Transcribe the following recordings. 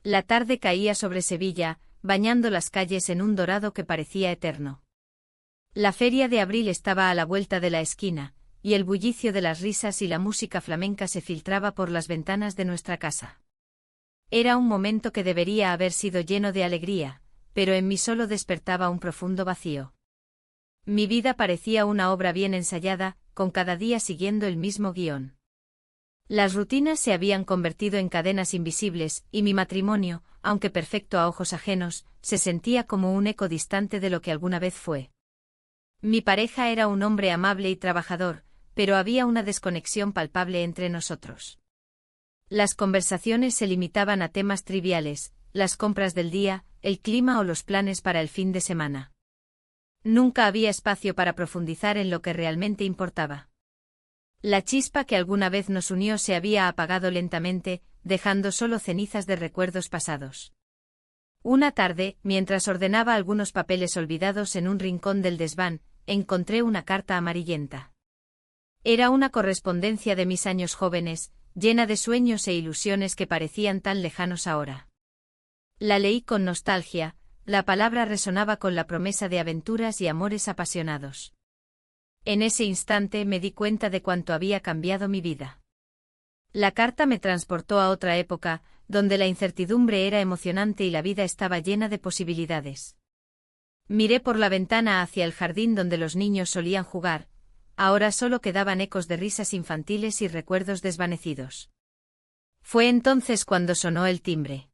La tarde caía sobre Sevilla, bañando las calles en un dorado que parecía eterno. La feria de abril estaba a la vuelta de la esquina, y el bullicio de las risas y la música flamenca se filtraba por las ventanas de nuestra casa. Era un momento que debería haber sido lleno de alegría, pero en mí solo despertaba un profundo vacío. Mi vida parecía una obra bien ensayada, con cada día siguiendo el mismo guión. Las rutinas se habían convertido en cadenas invisibles, y mi matrimonio, aunque perfecto a ojos ajenos, se sentía como un eco distante de lo que alguna vez fue. Mi pareja era un hombre amable y trabajador, pero había una desconexión palpable entre nosotros. Las conversaciones se limitaban a temas triviales, las compras del día, el clima o los planes para el fin de semana. Nunca había espacio para profundizar en lo que realmente importaba. La chispa que alguna vez nos unió se había apagado lentamente, dejando solo cenizas de recuerdos pasados. Una tarde, mientras ordenaba algunos papeles olvidados en un rincón del desván, encontré una carta amarillenta. Era una correspondencia de mis años jóvenes, llena de sueños e ilusiones que parecían tan lejanos ahora. La leí con nostalgia, la palabra resonaba con la promesa de aventuras y amores apasionados. En ese instante me di cuenta de cuánto había cambiado mi vida. La carta me transportó a otra época, donde la incertidumbre era emocionante y la vida estaba llena de posibilidades. Miré por la ventana hacia el jardín donde los niños solían jugar, ahora solo quedaban ecos de risas infantiles y recuerdos desvanecidos. Fue entonces cuando sonó el timbre.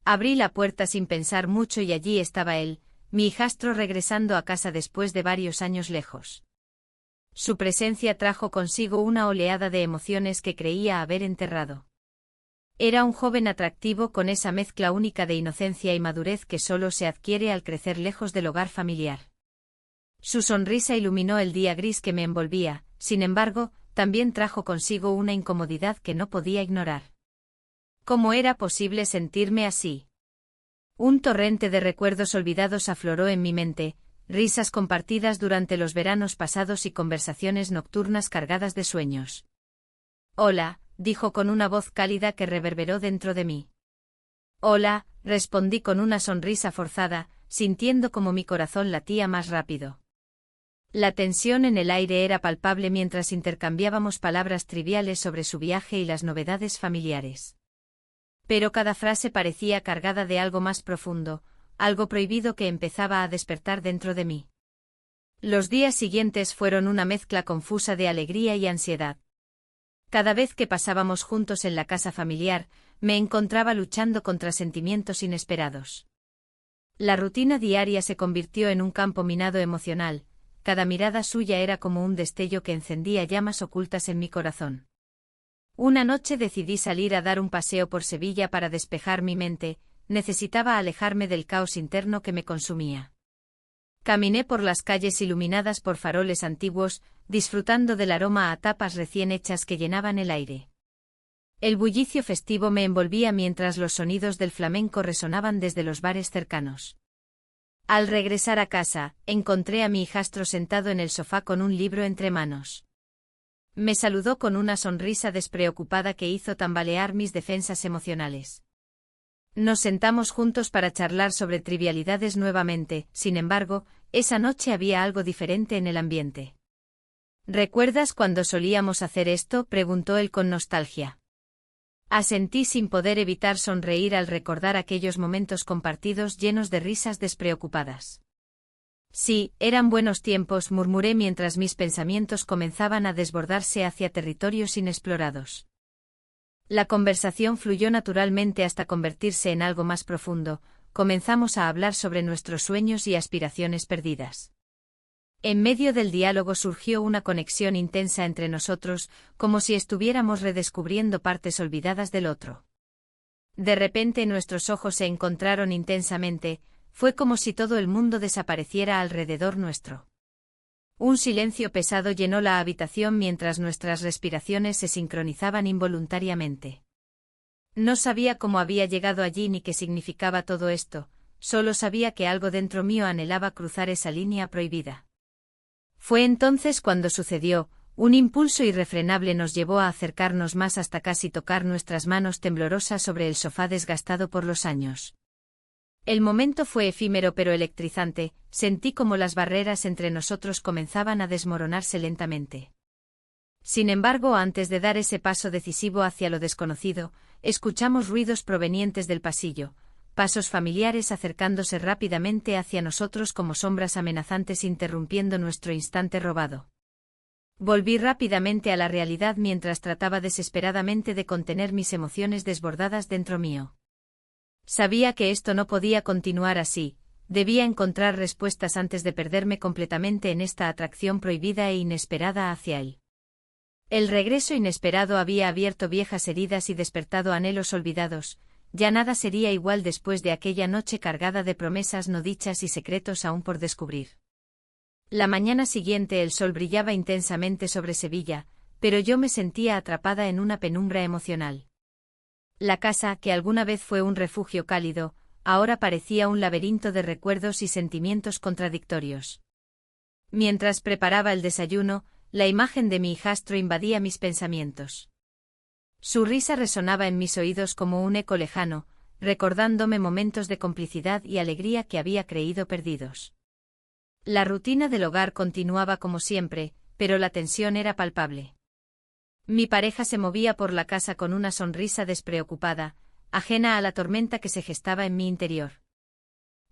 Abrí la puerta sin pensar mucho y allí estaba él, mi hijastro regresando a casa después de varios años lejos. Su presencia trajo consigo una oleada de emociones que creía haber enterrado. Era un joven atractivo con esa mezcla única de inocencia y madurez que solo se adquiere al crecer lejos del hogar familiar. Su sonrisa iluminó el día gris que me envolvía, sin embargo, también trajo consigo una incomodidad que no podía ignorar. ¿Cómo era posible sentirme así? Un torrente de recuerdos olvidados afloró en mi mente, risas compartidas durante los veranos pasados y conversaciones nocturnas cargadas de sueños. «Hola», dijo con una voz cálida que reverberó dentro de mí. «Hola», respondí con una sonrisa forzada, sintiendo como mi corazón latía más rápido. La tensión en el aire era palpable mientras intercambiábamos palabras triviales sobre su viaje y las novedades familiares. Pero cada frase parecía cargada de algo más profundo, algo prohibido que empezaba a despertar dentro de mí. Los días siguientes fueron una mezcla confusa de alegría y ansiedad. Cada vez que pasábamos juntos en la casa familiar, me encontraba luchando contra sentimientos inesperados. La rutina diaria se convirtió en un campo minado emocional, cada mirada suya era como un destello que encendía llamas ocultas en mi corazón. Una noche decidí salir a dar un paseo por Sevilla para despejar mi mente, necesitaba alejarme del caos interno que me consumía. Caminé por las calles iluminadas por faroles antiguos, disfrutando del aroma a tapas recién hechas que llenaban el aire. El bullicio festivo me envolvía mientras los sonidos del flamenco resonaban desde los bares cercanos. Al regresar a casa, encontré a mi hijastro sentado en el sofá con un libro entre manos. Me saludó con una sonrisa despreocupada que hizo tambalear mis defensas emocionales. Nos sentamos juntos para charlar sobre trivialidades nuevamente, sin embargo, esa noche había algo diferente en el ambiente. ¿Recuerdas cuando solíamos hacer esto?, preguntó él con nostalgia. Asentí sin poder evitar sonreír al recordar aquellos momentos compartidos llenos de risas despreocupadas. Sí, eran buenos tiempos, murmuré mientras mis pensamientos comenzaban a desbordarse hacia territorios inexplorados. La conversación fluyó naturalmente hasta convertirse en algo más profundo, comenzamos a hablar sobre nuestros sueños y aspiraciones perdidas. En medio del diálogo surgió una conexión intensa entre nosotros, como si estuviéramos redescubriendo partes olvidadas del otro. De repente nuestros ojos se encontraron intensamente, fue como si todo el mundo desapareciera alrededor nuestro. Un silencio pesado llenó la habitación mientras nuestras respiraciones se sincronizaban involuntariamente. No sabía cómo había llegado allí ni qué significaba todo esto, solo sabía que algo dentro mío anhelaba cruzar esa línea prohibida. Fue entonces cuando sucedió, Un impulso irrefrenable nos llevó a acercarnos más hasta casi tocar nuestras manos temblorosas sobre el sofá desgastado por los años. El momento fue efímero pero electrizante, sentí como las barreras entre nosotros comenzaban a desmoronarse lentamente. Sin embargo, antes de dar ese paso decisivo hacia lo desconocido, escuchamos ruidos provenientes del pasillo, pasos familiares acercándose rápidamente hacia nosotros como sombras amenazantes interrumpiendo nuestro instante robado. Volví rápidamente a la realidad mientras trataba desesperadamente de contener mis emociones desbordadas dentro mío. Sabía que esto no podía continuar así, debía encontrar respuestas antes de perderme completamente en esta atracción prohibida e inesperada hacia él. El regreso inesperado había abierto viejas heridas y despertado anhelos olvidados, ya nada sería igual después de aquella noche cargada de promesas no dichas y secretos aún por descubrir. La mañana siguiente el sol brillaba intensamente sobre Sevilla, pero yo me sentía atrapada en una penumbra emocional. La casa, que alguna vez fue un refugio cálido, ahora parecía un laberinto de recuerdos y sentimientos contradictorios. Mientras preparaba el desayuno, la imagen de mi hijastro invadía mis pensamientos. Su risa resonaba en mis oídos como un eco lejano, recordándome momentos de complicidad y alegría que había creído perdidos. La rutina del hogar continuaba como siempre, pero la tensión era palpable. Mi pareja se movía por la casa con una sonrisa despreocupada, ajena a la tormenta que se gestaba en mi interior.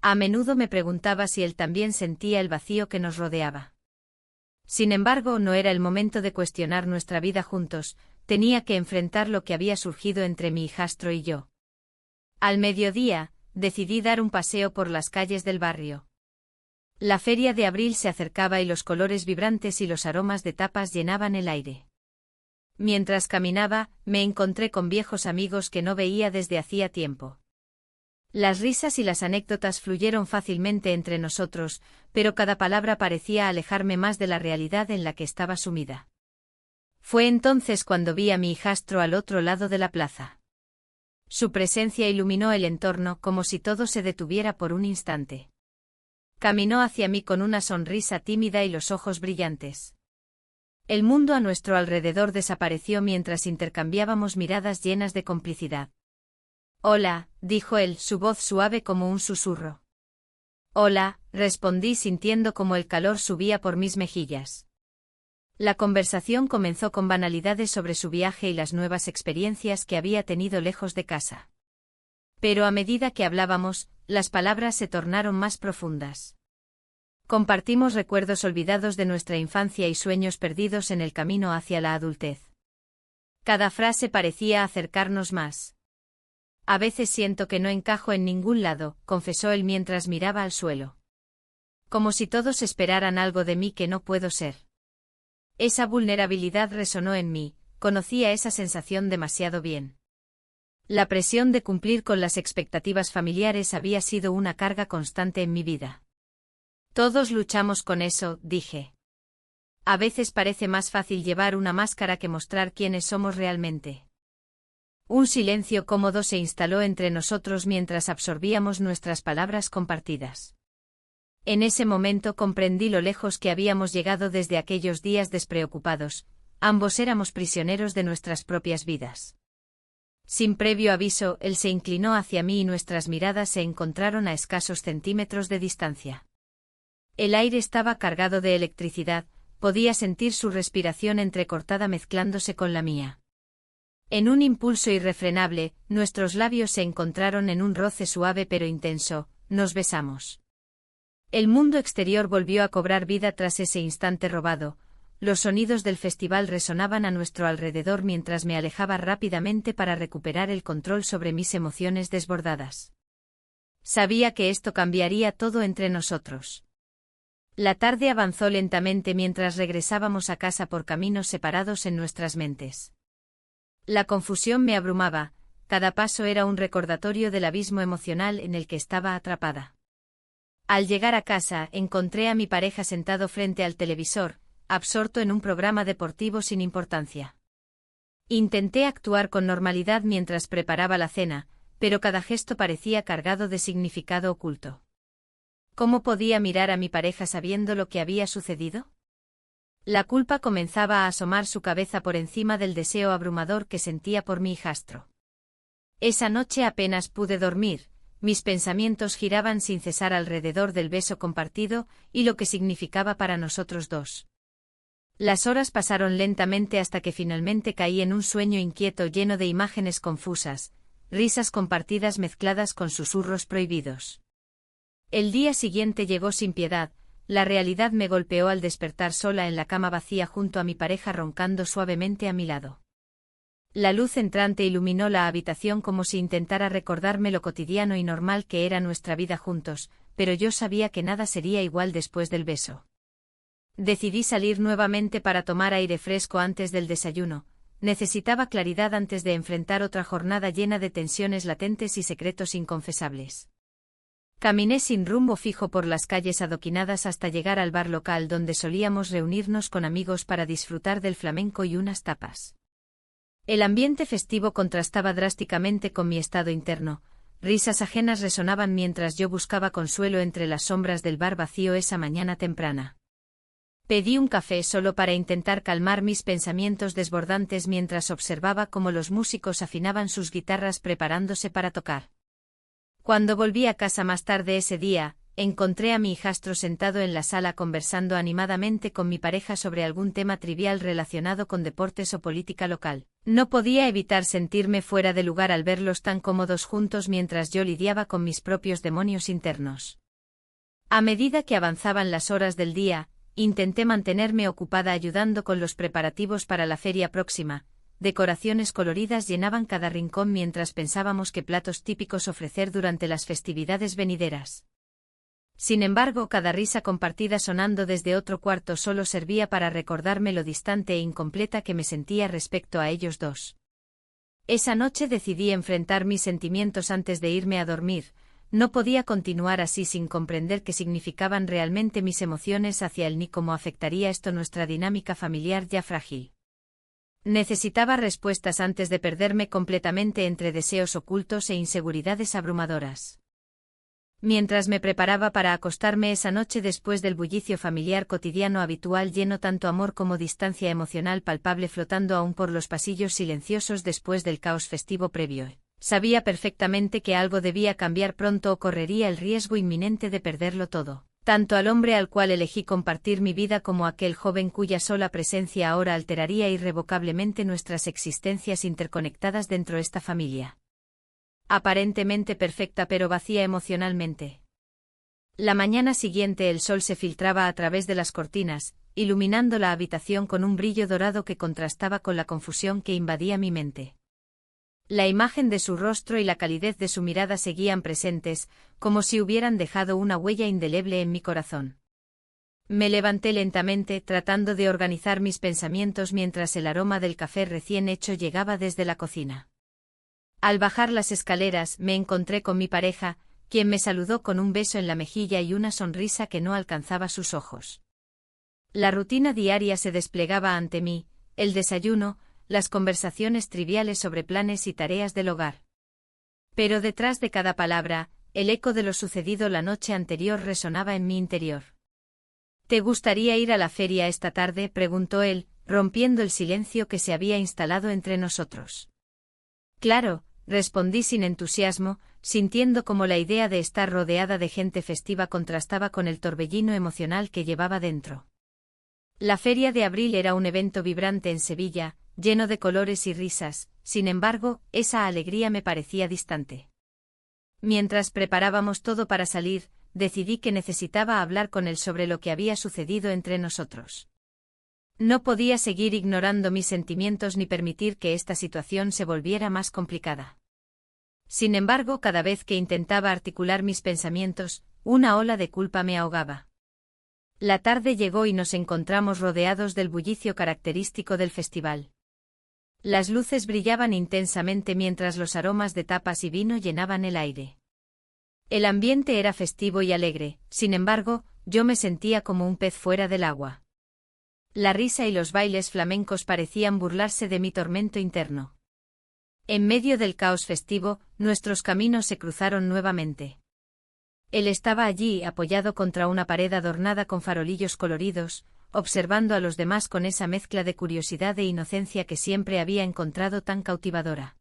A menudo me preguntaba si él también sentía el vacío que nos rodeaba. Sin embargo, no era el momento de cuestionar nuestra vida juntos, tenía que enfrentar lo que había surgido entre mi hijastro y yo. Al mediodía, decidí dar un paseo por las calles del barrio. La feria de abril se acercaba y los colores vibrantes y los aromas de tapas llenaban el aire. Mientras caminaba, me encontré con viejos amigos que no veía desde hacía tiempo. Las risas y las anécdotas fluyeron fácilmente entre nosotros, pero cada palabra parecía alejarme más de la realidad en la que estaba sumida. Fue entonces cuando vi a mi hijastro al otro lado de la plaza. Su presencia iluminó el entorno como si todo se detuviera por un instante. Caminó hacia mí con una sonrisa tímida y los ojos brillantes. El mundo a nuestro alrededor desapareció mientras intercambiábamos miradas llenas de complicidad. «Hola», dijo él, su voz suave como un susurro. «Hola», respondí sintiendo como el calor subía por mis mejillas. La conversación comenzó con banalidades sobre su viaje y las nuevas experiencias que había tenido lejos de casa. Pero a medida que hablábamos, las palabras se tornaron más profundas. Compartimos recuerdos olvidados de nuestra infancia y sueños perdidos en el camino hacia la adultez. Cada frase parecía acercarnos más. «A veces siento que no encajo en ningún lado», confesó él mientras miraba al suelo. «Como si todos esperaran algo de mí que no puedo ser». Esa vulnerabilidad resonó en mí, conocía esa sensación demasiado bien. La presión de cumplir con las expectativas familiares había sido una carga constante en mi vida. «Todos luchamos con eso», dije. «A veces parece más fácil llevar una máscara que mostrar quiénes somos realmente». Un silencio cómodo se instaló entre nosotros mientras absorbíamos nuestras palabras compartidas. En ese momento comprendí lo lejos que habíamos llegado desde aquellos días despreocupados, ambos éramos prisioneros de nuestras propias vidas. Sin previo aviso, él se inclinó hacia mí y nuestras miradas se encontraron a escasos centímetros de distancia. El aire estaba cargado de electricidad, podía sentir su respiración entrecortada mezclándose con la mía. En un impulso irrefrenable, nuestros labios se encontraron en un roce suave pero intenso, nos besamos. El mundo exterior volvió a cobrar vida tras ese instante robado, los sonidos del festival resonaban a nuestro alrededor mientras me alejaba rápidamente para recuperar el control sobre mis emociones desbordadas. Sabía que esto cambiaría todo entre nosotros. La tarde avanzó lentamente mientras regresábamos a casa por caminos separados en nuestras mentes. La confusión me abrumaba, cada paso era un recordatorio del abismo emocional en el que estaba atrapada. Al llegar a casa, encontré a mi pareja sentado frente al televisor, absorto en un programa deportivo sin importancia. Intenté actuar con normalidad mientras preparaba la cena, pero cada gesto parecía cargado de significado oculto. ¿Cómo podía mirar a mi pareja sabiendo lo que había sucedido? La culpa comenzaba a asomar su cabeza por encima del deseo abrumador que sentía por mi hijastro. Esa noche apenas pude dormir, mis pensamientos giraban sin cesar alrededor del beso compartido y lo que significaba para nosotros dos. Las horas pasaron lentamente hasta que finalmente caí en un sueño inquieto lleno de imágenes confusas, risas compartidas mezcladas con susurros prohibidos. El día siguiente llegó sin piedad, la realidad me golpeó al despertar sola en la cama vacía junto a mi pareja roncando suavemente a mi lado. La luz entrante iluminó la habitación como si intentara recordarme lo cotidiano y normal que era nuestra vida juntos, pero yo sabía que nada sería igual después del beso. Decidí salir nuevamente para tomar aire fresco antes del desayuno. Necesitaba claridad antes de enfrentar otra jornada llena de tensiones latentes y secretos inconfesables. Caminé sin rumbo fijo por las calles adoquinadas hasta llegar al bar local donde solíamos reunirnos con amigos para disfrutar del flamenco y unas tapas. El ambiente festivo contrastaba drásticamente con mi estado interno. Risas ajenas resonaban mientras yo buscaba consuelo entre las sombras del bar vacío esa mañana temprana. Pedí un café solo para intentar calmar mis pensamientos desbordantes mientras observaba cómo los músicos afinaban sus guitarras preparándose para tocar. Cuando volví a casa más tarde ese día, encontré a mi hijastro sentado en la sala conversando animadamente con mi pareja sobre algún tema trivial relacionado con deportes o política local. No podía evitar sentirme fuera de lugar al verlos tan cómodos juntos mientras yo lidiaba con mis propios demonios internos. A medida que avanzaban las horas del día, intenté mantenerme ocupada ayudando con los preparativos para la feria próxima. Decoraciones coloridas llenaban cada rincón mientras pensábamos qué platos típicos ofrecer durante las festividades venideras. Sin embargo, cada risa compartida sonando desde otro cuarto solo servía para recordarme lo distante e incompleta que me sentía respecto a ellos dos. Esa noche decidí enfrentar mis sentimientos antes de irme a dormir. No podía continuar así sin comprender qué significaban realmente mis emociones hacia él ni cómo afectaría esto nuestra dinámica familiar ya frágil. Necesitaba respuestas antes de perderme completamente entre deseos ocultos e inseguridades abrumadoras. Mientras me preparaba para acostarme esa noche después del bullicio familiar cotidiano habitual lleno tanto amor como distancia emocional palpable flotando aún por los pasillos silenciosos después del caos festivo previo, sabía perfectamente que algo debía cambiar pronto o correría el riesgo inminente de perderlo todo. Tanto al hombre al cual elegí compartir mi vida como a aquel joven cuya sola presencia ahora alteraría irrevocablemente nuestras existencias interconectadas dentro de esta familia. Aparentemente perfecta pero vacía emocionalmente. La mañana siguiente el sol se filtraba a través de las cortinas, iluminando la habitación con un brillo dorado que contrastaba con la confusión que invadía mi mente. La imagen de su rostro y la calidez de su mirada seguían presentes, como si hubieran dejado una huella indeleble en mi corazón. Me levanté lentamente, tratando de organizar mis pensamientos mientras el aroma del café recién hecho llegaba desde la cocina. Al bajar las escaleras, me encontré con mi pareja, quien me saludó con un beso en la mejilla y una sonrisa que no alcanzaba sus ojos. La rutina diaria se desplegaba ante mí, el desayuno, las conversaciones triviales sobre planes y tareas del hogar. Pero detrás de cada palabra, el eco de lo sucedido la noche anterior resonaba en mi interior. ¿Te gustaría ir a la feria esta tarde?, preguntó él, rompiendo el silencio que se había instalado entre nosotros. Claro, respondí sin entusiasmo, sintiendo como la idea de estar rodeada de gente festiva contrastaba con el torbellino emocional que llevaba dentro. La Feria de Abril era un evento vibrante en Sevilla, lleno de colores y risas, sin embargo, esa alegría me parecía distante. Mientras preparábamos todo para salir, decidí que necesitaba hablar con él sobre lo que había sucedido entre nosotros. No podía seguir ignorando mis sentimientos ni permitir que esta situación se volviera más complicada. Sin embargo, cada vez que intentaba articular mis pensamientos, una ola de culpa me ahogaba. La tarde llegó y nos encontramos rodeados del bullicio característico del festival. Las luces brillaban intensamente mientras los aromas de tapas y vino llenaban el aire. El ambiente era festivo y alegre, sin embargo, yo me sentía como un pez fuera del agua. La risa y los bailes flamencos parecían burlarse de mi tormento interno. En medio del caos festivo, nuestros caminos se cruzaron nuevamente. Él estaba allí, apoyado contra una pared adornada con farolillos coloridos, observando a los demás con esa mezcla de curiosidad e inocencia que siempre había encontrado tan cautivadora.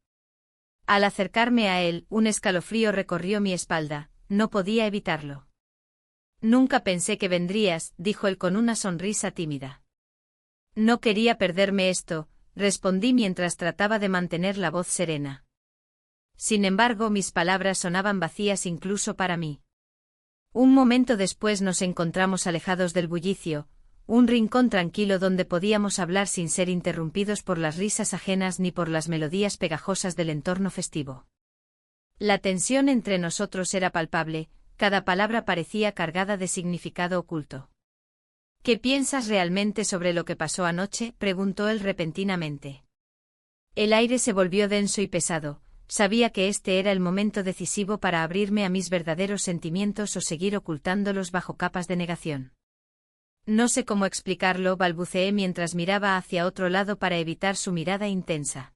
Al acercarme a él, un escalofrío recorrió mi espalda, no podía evitarlo. Nunca pensé que vendrías, dijo él con una sonrisa tímida. No quería perderme esto, respondí mientras trataba de mantener la voz serena. Sin embargo, mis palabras sonaban vacías incluso para mí. Un momento después nos encontramos alejados del bullicio, un rincón tranquilo donde podíamos hablar sin ser interrumpidos por las risas ajenas ni por las melodías pegajosas del entorno festivo. La tensión entre nosotros era palpable, cada palabra parecía cargada de significado oculto. ¿Qué piensas realmente sobre lo que pasó anoche?, preguntó él repentinamente. El aire se volvió denso y pesado, sabía que este era el momento decisivo para abrirme a mis verdaderos sentimientos o seguir ocultándolos bajo capas de negación. No sé cómo explicarlo, balbuceé mientras miraba hacia otro lado para evitar su mirada intensa.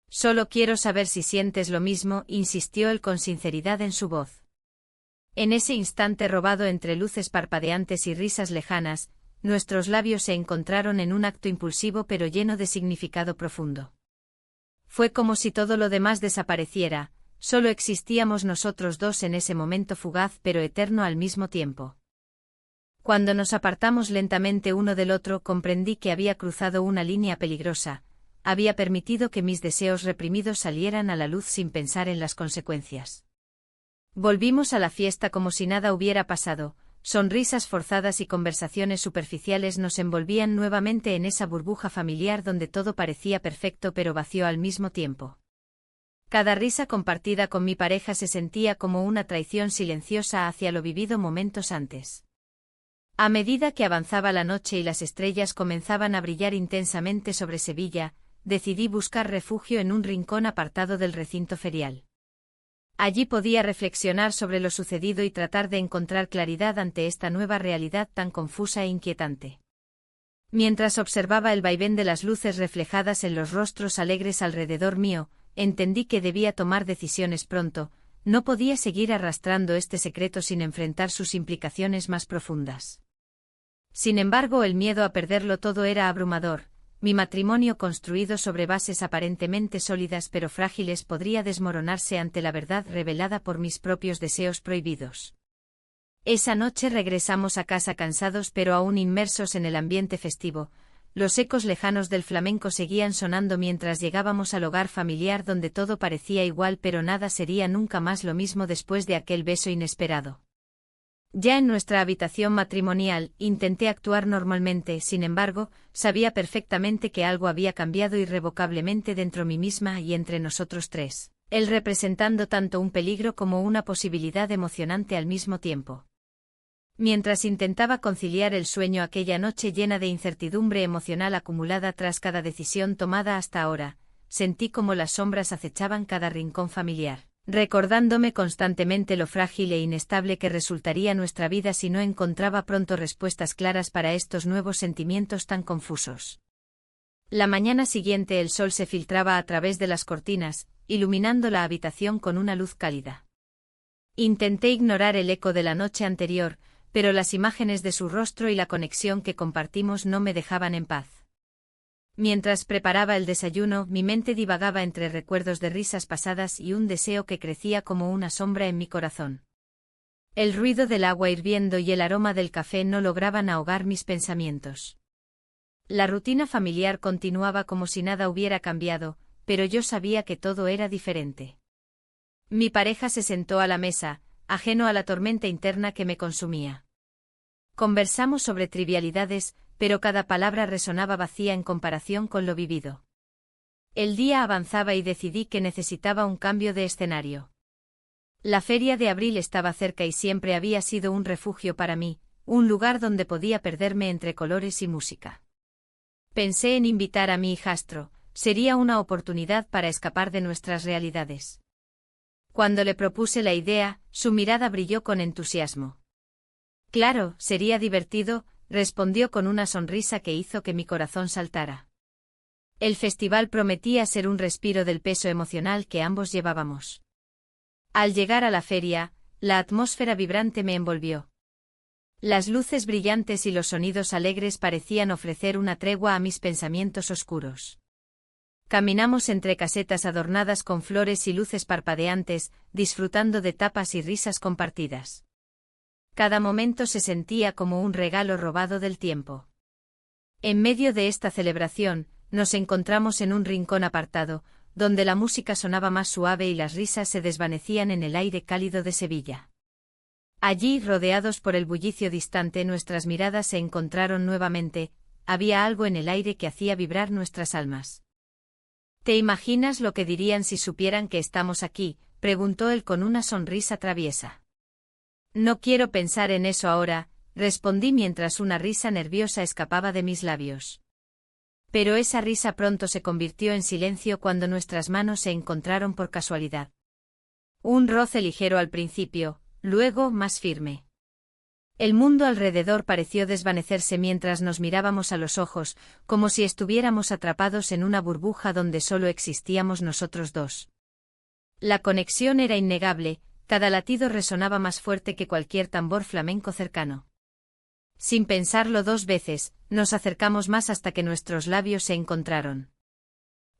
Solo quiero saber si sientes lo mismo, insistió él con sinceridad en su voz. En ese instante robado entre luces parpadeantes y risas lejanas, nuestros labios se encontraron en un acto impulsivo pero lleno de significado profundo. Fue como si todo lo demás desapareciera, solo existíamos nosotros dos en ese momento fugaz pero eterno al mismo tiempo. Cuando nos apartamos lentamente uno del otro comprendí que había cruzado una línea peligrosa, había permitido que mis deseos reprimidos salieran a la luz sin pensar en las consecuencias. Volvimos a la fiesta como si nada hubiera pasado, sonrisas forzadas y conversaciones superficiales nos envolvían nuevamente en esa burbuja familiar donde todo parecía perfecto pero vacío al mismo tiempo. Cada risa compartida con mi pareja se sentía como una traición silenciosa hacia lo vivido momentos antes. A medida que avanzaba la noche y las estrellas comenzaban a brillar intensamente sobre Sevilla, decidí buscar refugio en un rincón apartado del recinto ferial. Allí podía reflexionar sobre lo sucedido y tratar de encontrar claridad ante esta nueva realidad tan confusa e inquietante. Mientras observaba el vaivén de las luces reflejadas en los rostros alegres alrededor mío, entendí que debía tomar decisiones pronto, no podía seguir arrastrando este secreto sin enfrentar sus implicaciones más profundas. Sin embargo, el miedo a perderlo todo era abrumador. Mi matrimonio construido sobre bases aparentemente sólidas pero frágiles podría desmoronarse ante la verdad revelada por mis propios deseos prohibidos. Esa noche regresamos a casa cansados pero aún inmersos en el ambiente festivo. Los ecos lejanos del flamenco seguían sonando mientras llegábamos al hogar familiar donde todo parecía igual pero nada sería nunca más lo mismo después de aquel beso inesperado. Ya en nuestra habitación matrimonial, intenté actuar normalmente, sin embargo, sabía perfectamente que algo había cambiado irrevocablemente dentro mí misma y entre nosotros tres, él representando tanto un peligro como una posibilidad emocionante al mismo tiempo. Mientras intentaba conciliar el sueño aquella noche llena de incertidumbre emocional acumulada tras cada decisión tomada hasta ahora, sentí como las sombras acechaban cada rincón familiar, recordándome constantemente lo frágil e inestable que resultaría nuestra vida si no encontraba pronto respuestas claras para estos nuevos sentimientos tan confusos. La mañana siguiente el sol se filtraba a través de las cortinas, iluminando la habitación con una luz cálida. Intenté ignorar el eco de la noche anterior, pero las imágenes de su rostro y la conexión que compartimos no me dejaban en paz. Mientras preparaba el desayuno, mi mente divagaba entre recuerdos de risas pasadas y un deseo que crecía como una sombra en mi corazón. El ruido del agua hirviendo y el aroma del café no lograban ahogar mis pensamientos. La rutina familiar continuaba como si nada hubiera cambiado, pero yo sabía que todo era diferente. Mi pareja se sentó a la mesa, ajeno a la tormenta interna que me consumía. Conversamos sobre trivialidades, pero cada palabra resonaba vacía en comparación con lo vivido. El día avanzaba y decidí que necesitaba un cambio de escenario. La feria de abril estaba cerca y siempre había sido un refugio para mí, un lugar donde podía perderme entre colores y música. Pensé en invitar a mi hijastro, sería una oportunidad para escapar de nuestras realidades. Cuando le propuse la idea, su mirada brilló con entusiasmo. Claro, sería divertido, respondió con una sonrisa que hizo que mi corazón saltara. El festival prometía ser un respiro del peso emocional que ambos llevábamos. Al llegar a la feria, la atmósfera vibrante me envolvió. Las luces brillantes y los sonidos alegres parecían ofrecer una tregua a mis pensamientos oscuros. Caminamos entre casetas adornadas con flores y luces parpadeantes, disfrutando de tapas y risas compartidas. Cada momento se sentía como un regalo robado del tiempo. En medio de esta celebración, nos encontramos en un rincón apartado, donde la música sonaba más suave y las risas se desvanecían en el aire cálido de Sevilla. Allí, rodeados por el bullicio distante, nuestras miradas se encontraron nuevamente. Había algo en el aire que hacía vibrar nuestras almas. ¿Te imaginas lo que dirían si supieran que estamos aquí?, preguntó él con una sonrisa traviesa. No quiero pensar en eso ahora, respondí mientras una risa nerviosa escapaba de mis labios. Pero esa risa pronto se convirtió en silencio cuando nuestras manos se encontraron por casualidad. Un roce ligero al principio, luego más firme. El mundo alrededor pareció desvanecerse mientras nos mirábamos a los ojos, como si estuviéramos atrapados en una burbuja donde solo existíamos nosotros dos. La conexión era innegable, cada latido resonaba más fuerte que cualquier tambor flamenco cercano. Sin pensarlo dos veces, nos acercamos más hasta que nuestros labios se encontraron.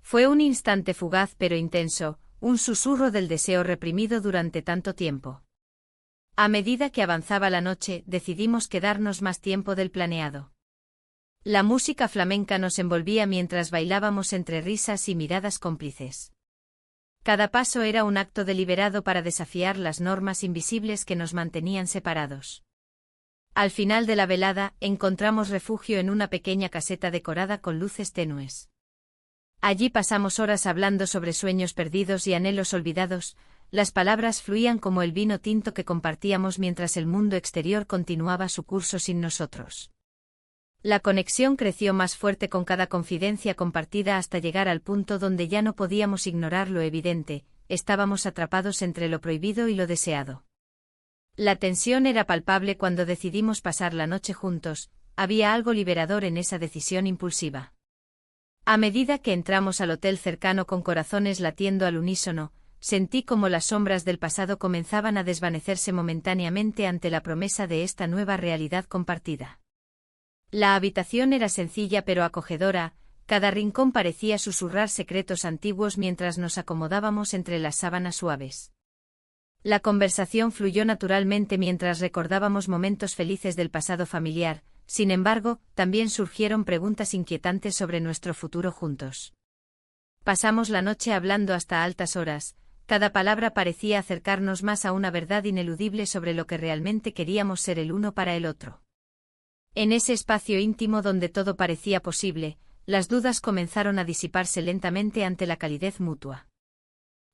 Fue un instante fugaz pero intenso, un susurro del deseo reprimido durante tanto tiempo. A medida que avanzaba la noche, decidimos quedarnos más tiempo del planeado. La música flamenca nos envolvía mientras bailábamos entre risas y miradas cómplices. Cada paso era un acto deliberado para desafiar las normas invisibles que nos mantenían separados. Al final de la velada, encontramos refugio en una pequeña caseta decorada con luces tenues. Allí pasamos horas hablando sobre sueños perdidos y anhelos olvidados. Las palabras fluían como el vino tinto que compartíamos mientras el mundo exterior continuaba su curso sin nosotros. La conexión creció más fuerte con cada confidencia compartida hasta llegar al punto donde ya no podíamos ignorar lo evidente, estábamos atrapados entre lo prohibido y lo deseado. La tensión era palpable cuando decidimos pasar la noche juntos, había algo liberador en esa decisión impulsiva. A medida que entramos al hotel cercano con corazones latiendo al unísono, sentí como las sombras del pasado comenzaban a desvanecerse momentáneamente ante la promesa de esta nueva realidad compartida. La habitación era sencilla pero acogedora, cada rincón parecía susurrar secretos antiguos mientras nos acomodábamos entre las sábanas suaves. La conversación fluyó naturalmente mientras recordábamos momentos felices del pasado familiar, sin embargo, también surgieron preguntas inquietantes sobre nuestro futuro juntos. Pasamos la noche hablando hasta altas horas. Cada palabra parecía acercarnos más a una verdad ineludible sobre lo que realmente queríamos ser el uno para el otro. En ese espacio íntimo donde todo parecía posible, las dudas comenzaron a disiparse lentamente ante la calidez mutua.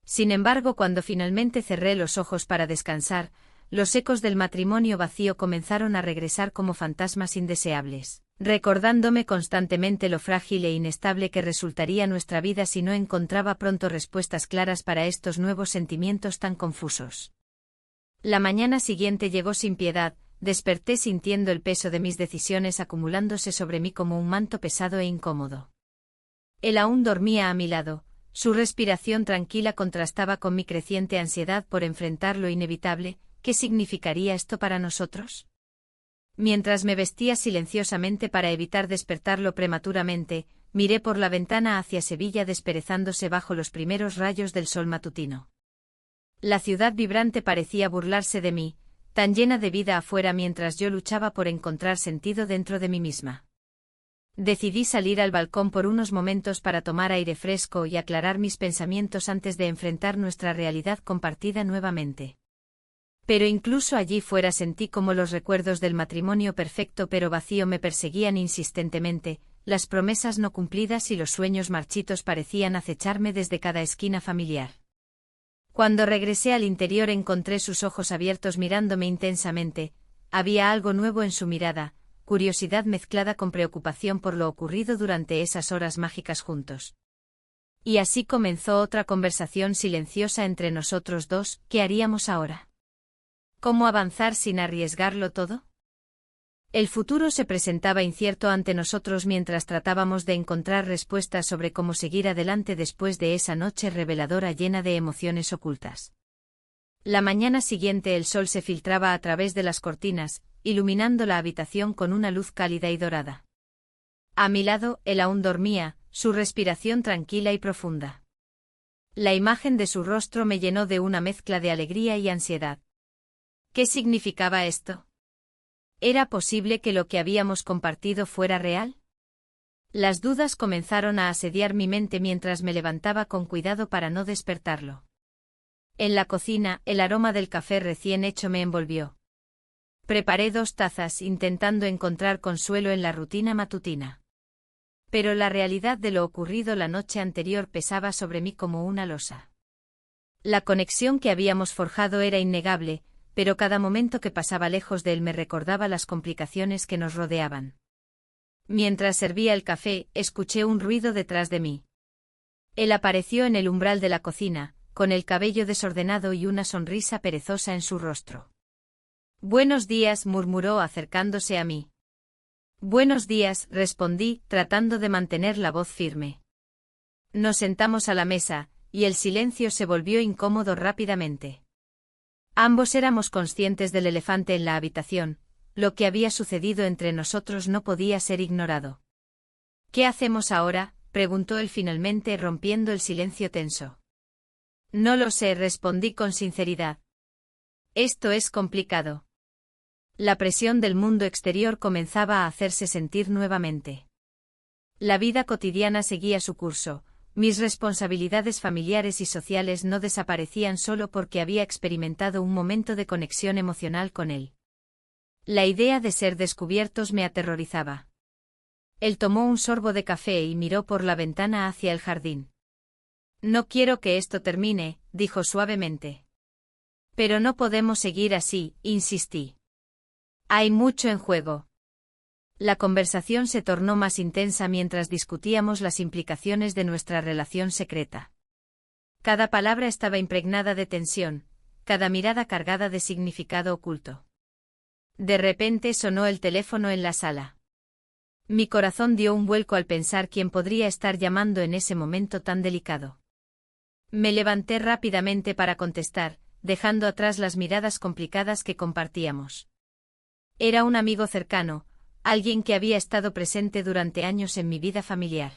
Sin embargo, cuando finalmente cerré los ojos para descansar, los ecos del matrimonio vacío comenzaron a regresar como fantasmas indeseables, recordándome constantemente lo frágil e inestable que resultaría nuestra vida si no encontraba pronto respuestas claras para estos nuevos sentimientos tan confusos. La mañana siguiente llegó sin piedad, desperté sintiendo el peso de mis decisiones acumulándose sobre mí como un manto pesado e incómodo. Él aún dormía a mi lado, su respiración tranquila contrastaba con mi creciente ansiedad por enfrentar lo inevitable. ¿Qué significaría esto para nosotros? Mientras me vestía silenciosamente para evitar despertarlo prematuramente, miré por la ventana hacia Sevilla desperezándose bajo los primeros rayos del sol matutino. La ciudad vibrante parecía burlarse de mí, tan llena de vida afuera mientras yo luchaba por encontrar sentido dentro de mí misma. Decidí salir al balcón por unos momentos para tomar aire fresco y aclarar mis pensamientos antes de enfrentar nuestra realidad compartida nuevamente. Pero incluso allí fuera sentí como los recuerdos del matrimonio perfecto pero vacío me perseguían insistentemente, las promesas no cumplidas y los sueños marchitos parecían acecharme desde cada esquina familiar. Cuando regresé al interior encontré sus ojos abiertos mirándome intensamente, había algo nuevo en su mirada, curiosidad mezclada con preocupación por lo ocurrido durante esas horas mágicas juntos. Y así comenzó otra conversación silenciosa entre nosotros dos. ¿Qué haríamos ahora? ¿Cómo avanzar sin arriesgarlo todo? El futuro se presentaba incierto ante nosotros mientras tratábamos de encontrar respuestas sobre cómo seguir adelante después de esa noche reveladora llena de emociones ocultas. La mañana siguiente el sol se filtraba a través de las cortinas, iluminando la habitación con una luz cálida y dorada. A mi lado, él aún dormía, su respiración tranquila y profunda. La imagen de su rostro me llenó de una mezcla de alegría y ansiedad. ¿Qué significaba esto? ¿Era posible que lo que habíamos compartido fuera real? Las dudas comenzaron a asediar mi mente mientras me levantaba con cuidado para no despertarlo. En la cocina, el aroma del café recién hecho me envolvió. Preparé 2 tazas intentando encontrar consuelo en la rutina matutina. Pero la realidad de lo ocurrido la noche anterior pesaba sobre mí como una losa. La conexión que habíamos forjado era innegable, pero cada momento que pasaba lejos de él me recordaba las complicaciones que nos rodeaban. Mientras servía el café, escuché un ruido detrás de mí. Él apareció en el umbral de la cocina, con el cabello desordenado y una sonrisa perezosa en su rostro. «Buenos días», murmuró acercándose a mí. «Buenos días», respondí, tratando de mantener la voz firme. Nos sentamos a la mesa, y el silencio se volvió incómodo rápidamente. Ambos éramos conscientes del elefante en la habitación. Lo que había sucedido entre nosotros no podía ser ignorado. «¿Qué hacemos ahora?», preguntó él finalmente rompiendo el silencio tenso. «No lo sé», respondí con sinceridad. «Esto es complicado». La presión del mundo exterior comenzaba a hacerse sentir nuevamente. La vida cotidiana seguía su curso, mis responsabilidades familiares y sociales no desaparecían solo porque había experimentado un momento de conexión emocional con él. La idea de ser descubiertos me aterrorizaba. Él tomó un sorbo de café y miró por la ventana hacia el jardín. «No quiero que esto termine», dijo suavemente. «Pero no podemos seguir así», insistí. «Hay mucho en juego». La conversación se tornó más intensa mientras discutíamos las implicaciones de nuestra relación secreta. Cada palabra estaba impregnada de tensión, cada mirada cargada de significado oculto. De repente sonó el teléfono en la sala. Mi corazón dio un vuelco al pensar quién podría estar llamando en ese momento tan delicado. Me levanté rápidamente para contestar, dejando atrás las miradas complicadas que compartíamos. Era un amigo cercano, alguien que había estado presente durante años en mi vida familiar.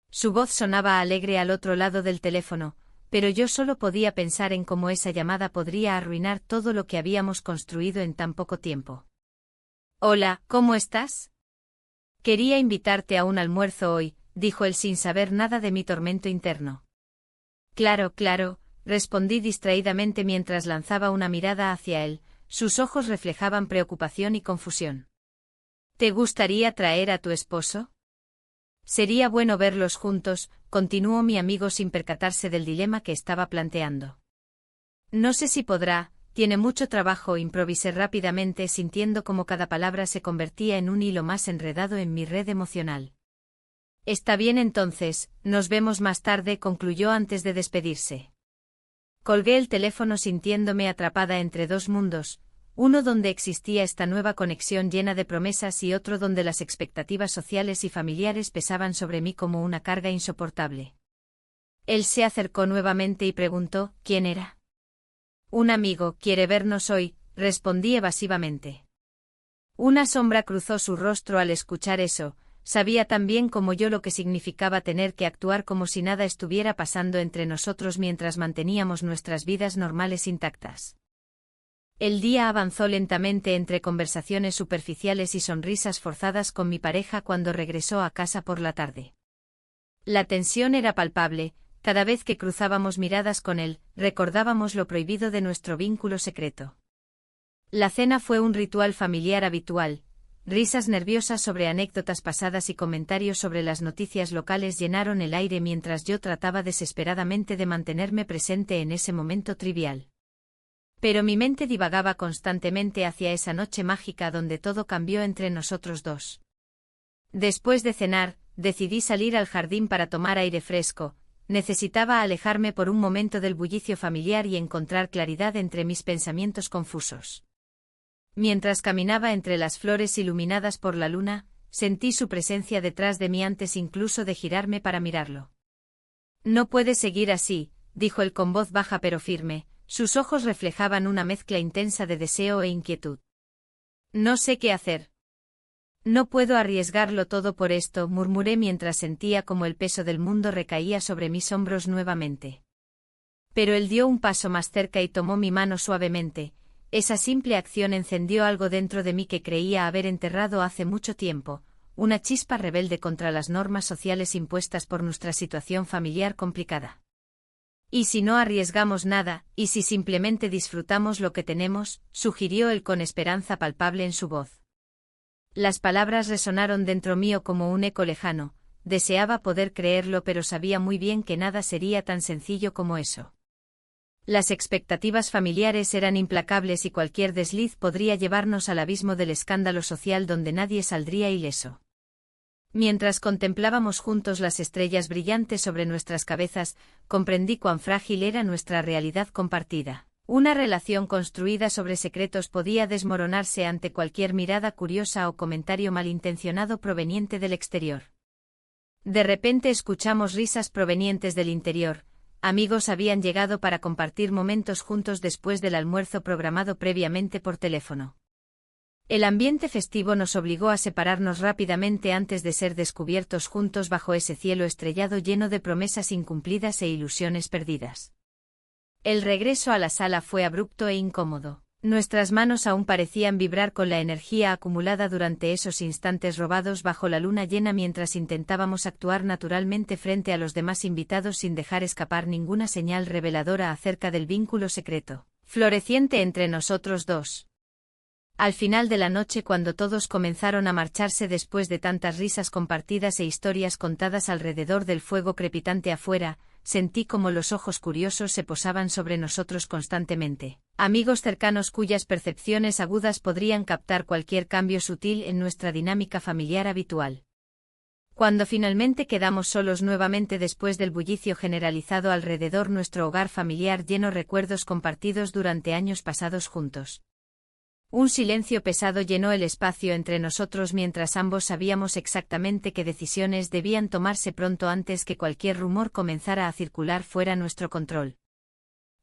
Su voz sonaba alegre al otro lado del teléfono, pero yo solo podía pensar en cómo esa llamada podría arruinar todo lo que habíamos construido en tan poco tiempo. «Hola, ¿cómo estás? Quería invitarte a un almuerzo hoy», dijo él sin saber nada de mi tormento interno. «Claro, claro», respondí distraídamente mientras lanzaba una mirada hacia él, sus ojos reflejaban preocupación y confusión. «¿Te gustaría traer a tu esposo? Sería bueno verlos juntos», continuó mi amigo sin percatarse del dilema que estaba planteando. «No sé si podrá, tiene mucho trabajo», improvisé rápidamente sintiendo como cada palabra se convertía en un hilo más enredado en mi red emocional. «Está bien entonces, nos vemos más tarde», concluyó antes de despedirse. Colgué el teléfono sintiéndome atrapada entre 2 mundos, uno donde existía esta nueva conexión llena de promesas y otro donde las expectativas sociales y familiares pesaban sobre mí como una carga insoportable. Él se acercó nuevamente y preguntó, ¿quién era? «Un amigo, quiere vernos hoy», respondí evasivamente. Una sombra cruzó su rostro al escuchar eso, sabía tan bien como yo lo que significaba tener que actuar como si nada estuviera pasando entre nosotros mientras manteníamos nuestras vidas normales intactas. El día avanzó lentamente entre conversaciones superficiales y sonrisas forzadas con mi pareja cuando regresó a casa por la tarde. La tensión era palpable, cada vez que cruzábamos miradas con él, recordábamos lo prohibido de nuestro vínculo secreto. La cena fue un ritual familiar habitual, risas nerviosas sobre anécdotas pasadas y comentarios sobre las noticias locales llenaron el aire mientras yo trataba desesperadamente de mantenerme presente en ese momento trivial. Pero mi mente divagaba constantemente hacia esa noche mágica donde todo cambió entre nosotros dos. Después de cenar, decidí salir al jardín para tomar aire fresco, necesitaba alejarme por un momento del bullicio familiar y encontrar claridad entre mis pensamientos confusos. Mientras caminaba entre las flores iluminadas por la luna, sentí su presencia detrás de mí antes incluso de girarme para mirarlo. «No puedes seguir así», dijo él con voz baja pero firme. Sus ojos reflejaban una mezcla intensa de deseo e inquietud. No sé qué hacer. No puedo arriesgarlo todo por esto, murmuré mientras sentía como el peso del mundo recaía sobre mis hombros nuevamente. Pero él dio un paso más cerca y tomó mi mano suavemente. Esa simple acción encendió algo dentro de mí que creía haber enterrado hace mucho tiempo, una chispa rebelde contra las normas sociales impuestas por nuestra situación familiar complicada. ¿Y si no arriesgamos nada, y si simplemente disfrutamos lo que tenemos?, sugirió él con esperanza palpable en su voz. Las palabras resonaron dentro mío como un eco lejano, deseaba poder creerlo pero sabía muy bien que nada sería tan sencillo como eso. Las expectativas familiares eran implacables y cualquier desliz podría llevarnos al abismo del escándalo social donde nadie saldría ileso. Mientras contemplábamos juntos las estrellas brillantes sobre nuestras cabezas, comprendí cuán frágil era nuestra realidad compartida. Una relación construida sobre secretos podía desmoronarse ante cualquier mirada curiosa o comentario malintencionado proveniente del exterior. De repente escuchamos risas provenientes del interior. Amigos habían llegado para compartir momentos juntos después del almuerzo programado previamente por teléfono. El ambiente festivo nos obligó a separarnos rápidamente antes de ser descubiertos juntos bajo ese cielo estrellado lleno de promesas incumplidas e ilusiones perdidas. El regreso a la sala fue abrupto e incómodo. Nuestras manos aún parecían vibrar con la energía acumulada durante esos instantes robados bajo la luna llena mientras intentábamos actuar naturalmente frente a los demás invitados sin dejar escapar ninguna señal reveladora acerca del vínculo secreto, floreciente entre nosotros dos. Al final de la noche, cuando todos comenzaron a marcharse después de tantas risas compartidas e historias contadas alrededor del fuego crepitante afuera, sentí como los ojos curiosos se posaban sobre nosotros constantemente, amigos cercanos cuyas percepciones agudas podrían captar cualquier cambio sutil en nuestra dinámica familiar habitual. Cuando finalmente quedamos solos nuevamente después del bullicio generalizado alrededor, nuestro hogar familiar lleno de recuerdos compartidos durante años pasados juntos. Un silencio pesado llenó el espacio entre nosotros mientras ambos sabíamos exactamente qué decisiones debían tomarse pronto antes que cualquier rumor comenzara a circular fuera nuestro control.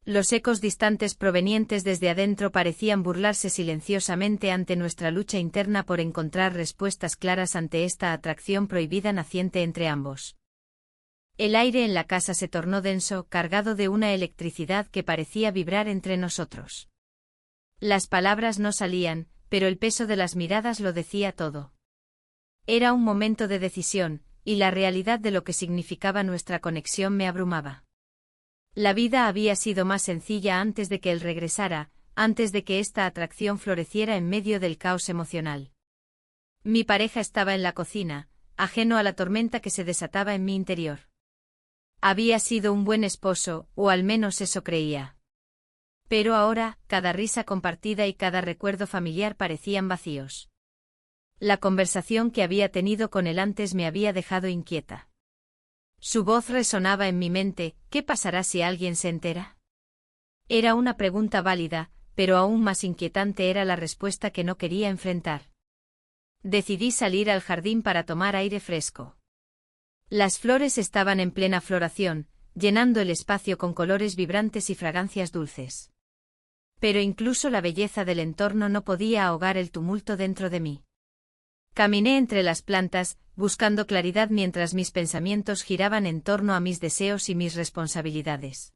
Los ecos distantes provenientes desde adentro parecían burlarse silenciosamente ante nuestra lucha interna por encontrar respuestas claras ante esta atracción prohibida naciente entre ambos. El aire en la casa se tornó denso, cargado de una electricidad que parecía vibrar entre nosotros. Las palabras no salían, pero el peso de las miradas lo decía todo. Era un momento de decisión, y la realidad de lo que significaba nuestra conexión me abrumaba. La vida había sido más sencilla antes de que él regresara, antes de que esta atracción floreciera en medio del caos emocional. Mi pareja estaba en la cocina, ajeno a la tormenta que se desataba en mi interior. Había sido un buen esposo, o al menos eso creía. Pero ahora, cada risa compartida y cada recuerdo familiar parecían vacíos. La conversación que había tenido con él antes me había dejado inquieta. Su voz resonaba en mi mente: ¿qué pasará si alguien se entera? Era una pregunta válida, pero aún más inquietante era la respuesta que no quería enfrentar. Decidí salir al jardín para tomar aire fresco. Las flores estaban en plena floración, llenando el espacio con colores vibrantes y fragancias dulces. Pero incluso la belleza del entorno no podía ahogar el tumulto dentro de mí. Caminé entre las plantas, buscando claridad mientras mis pensamientos giraban en torno a mis deseos y mis responsabilidades.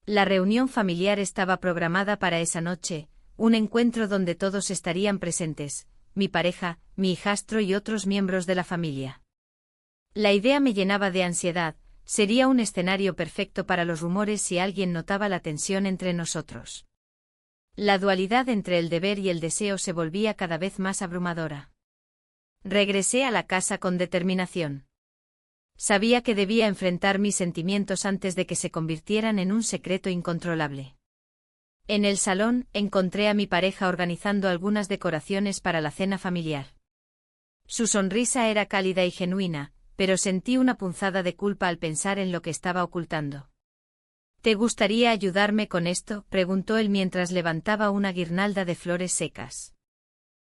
La reunión familiar estaba programada para esa noche, un encuentro donde todos estarían presentes, mi pareja, mi hijastro y otros miembros de la familia. La idea me llenaba de ansiedad, sería un escenario perfecto para los rumores si alguien notaba la tensión entre nosotros. La dualidad entre el deber y el deseo se volvía cada vez más abrumadora. Regresé a la casa con determinación. Sabía que debía enfrentar mis sentimientos antes de que se convirtieran en un secreto incontrolable. En el salón, encontré a mi pareja organizando algunas decoraciones para la cena familiar. Su sonrisa era cálida y genuina, pero sentí una punzada de culpa al pensar en lo que estaba ocultando. ¿Te gustaría ayudarme con esto?, preguntó él mientras levantaba una guirnalda de flores secas.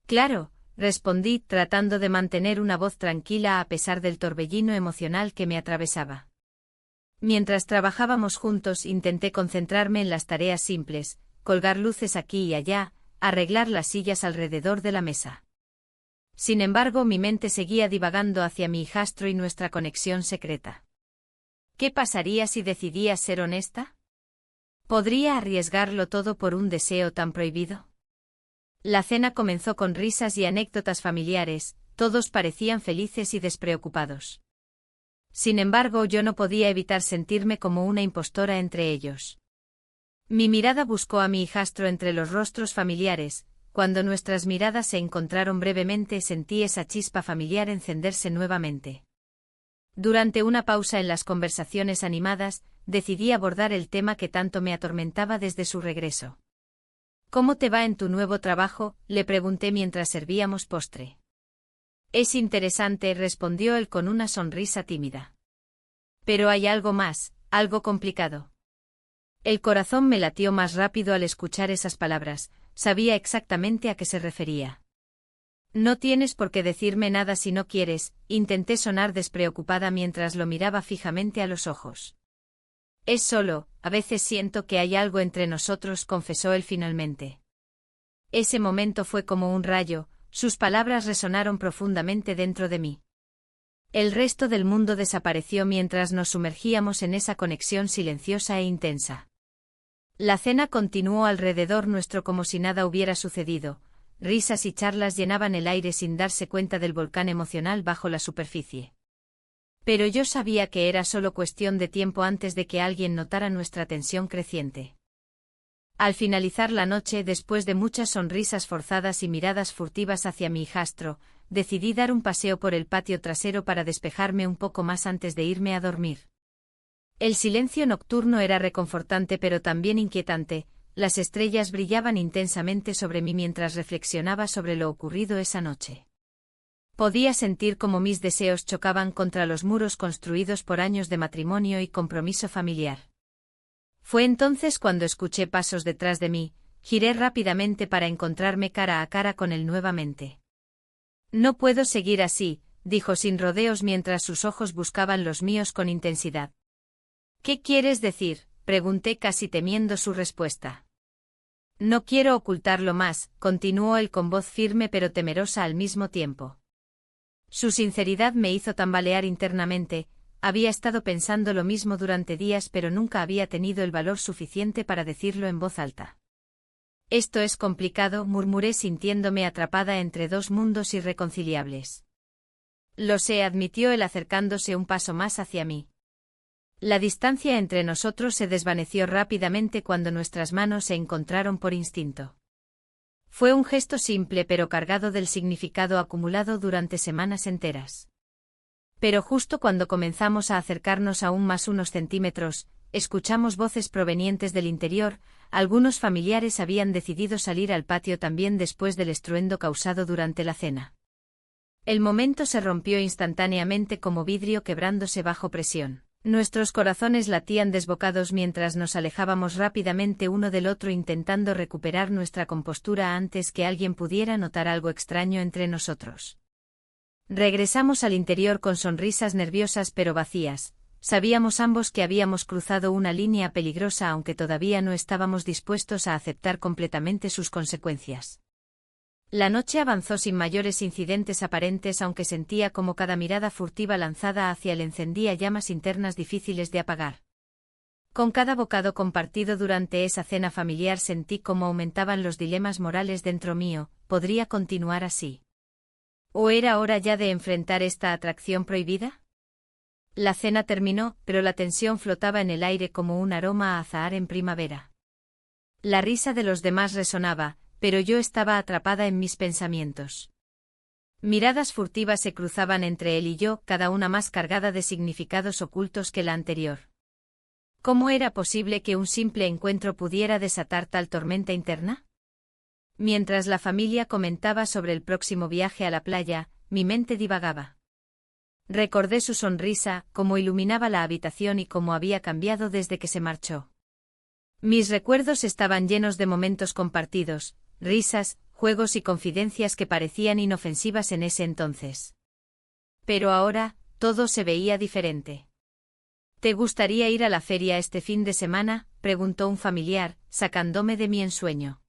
Claro, respondí, tratando de mantener una voz tranquila a pesar del torbellino emocional que me atravesaba. Mientras trabajábamos juntos intenté concentrarme en las tareas simples, colgar luces aquí y allá, arreglar las sillas alrededor de la mesa. Sin embargo, mi mente seguía divagando hacia mi hijastro y nuestra conexión secreta. ¿Qué pasaría si decidía ser honesta? ¿Podría arriesgarlo todo por un deseo tan prohibido? La cena comenzó con risas y anécdotas familiares, todos parecían felices y despreocupados. Sin embargo, yo no podía evitar sentirme como una impostora entre ellos. Mi mirada buscó a mi hijastro entre los rostros familiares. Cuando nuestras miradas se encontraron brevemente, sentí esa chispa familiar encenderse nuevamente. Durante una pausa en las conversaciones animadas, decidí abordar el tema que tanto me atormentaba desde su regreso. ¿Cómo te va en tu nuevo trabajo?, le pregunté mientras servíamos postre. Es interesante, respondió él con una sonrisa tímida. Pero hay algo más, algo complicado. El corazón me latió más rápido al escuchar esas palabras, sabía exactamente a qué se refería. No tienes por qué decirme nada si no quieres, intenté sonar despreocupada mientras lo miraba fijamente a los ojos. Es solo, a veces siento que hay algo entre nosotros, confesó él finalmente. Ese momento fue como un rayo, sus palabras resonaron profundamente dentro de mí. El resto del mundo desapareció mientras nos sumergíamos en esa conexión silenciosa e intensa. La cena continuó alrededor nuestro como si nada hubiera sucedido, risas y charlas llenaban el aire sin darse cuenta del volcán emocional bajo la superficie. Pero yo sabía que era solo cuestión de tiempo antes de que alguien notara nuestra tensión creciente. Al finalizar la noche, después de muchas sonrisas forzadas y miradas furtivas hacia mi hijastro, decidí dar un paseo por el patio trasero para despejarme un poco más antes de irme a dormir. El silencio nocturno era reconfortante pero también inquietante, las estrellas brillaban intensamente sobre mí mientras reflexionaba sobre lo ocurrido esa noche. Podía sentir cómo mis deseos chocaban contra los muros construidos por años de matrimonio y compromiso familiar. Fue entonces cuando escuché pasos detrás de mí, giré rápidamente para encontrarme cara a cara con él nuevamente. No puedo seguir así, dijo sin rodeos mientras sus ojos buscaban los míos con intensidad. ¿Qué quieres decir?, pregunté casi temiendo su respuesta. No quiero ocultarlo más, continuó él con voz firme pero temerosa al mismo tiempo. Su sinceridad me hizo tambalear internamente, había estado pensando lo mismo durante días pero nunca había tenido el valor suficiente para decirlo en voz alta. Esto es complicado, murmuré sintiéndome atrapada entre dos mundos irreconciliables. Lo sé, admitió él acercándose un paso más hacia mí. La distancia entre nosotros se desvaneció rápidamente cuando nuestras manos se encontraron por instinto. Fue un gesto simple pero cargado del significado acumulado durante semanas enteras. Pero justo cuando comenzamos a acercarnos aún más unos centímetros, escuchamos voces provenientes del interior, algunos familiares habían decidido salir al patio también después del estruendo causado durante la cena. El momento se rompió instantáneamente como vidrio quebrándose bajo presión. Nuestros corazones latían desbocados mientras nos alejábamos rápidamente uno del otro intentando recuperar nuestra compostura antes que alguien pudiera notar algo extraño entre nosotros. Regresamos al interior con sonrisas nerviosas pero vacías, sabíamos ambos que habíamos cruzado una línea peligrosa aunque todavía no estábamos dispuestos a aceptar completamente sus consecuencias. La noche avanzó sin mayores incidentes aparentes aunque sentía como cada mirada furtiva lanzada hacia él encendía llamas internas difíciles de apagar. Con cada bocado compartido durante esa cena familiar sentí cómo aumentaban los dilemas morales dentro mío, ¿podría continuar así? ¿O era hora ya de enfrentar esta atracción prohibida? La cena terminó, pero la tensión flotaba en el aire como un aroma a azahar en primavera. La risa de los demás resonaba, pero yo estaba atrapada en mis pensamientos. Miradas furtivas se cruzaban entre él y yo, cada una más cargada de significados ocultos que la anterior. ¿Cómo era posible que un simple encuentro pudiera desatar tal tormenta interna? Mientras la familia comentaba sobre el próximo viaje a la playa, mi mente divagaba. Recordé su sonrisa, cómo iluminaba la habitación y cómo había cambiado desde que se marchó. Mis recuerdos estaban llenos de momentos compartidos, risas, juegos y confidencias que parecían inofensivas en ese entonces. Pero ahora, todo se veía diferente. ¿Te gustaría ir a la feria este fin de semana?, preguntó un familiar, sacándome de mi ensueño.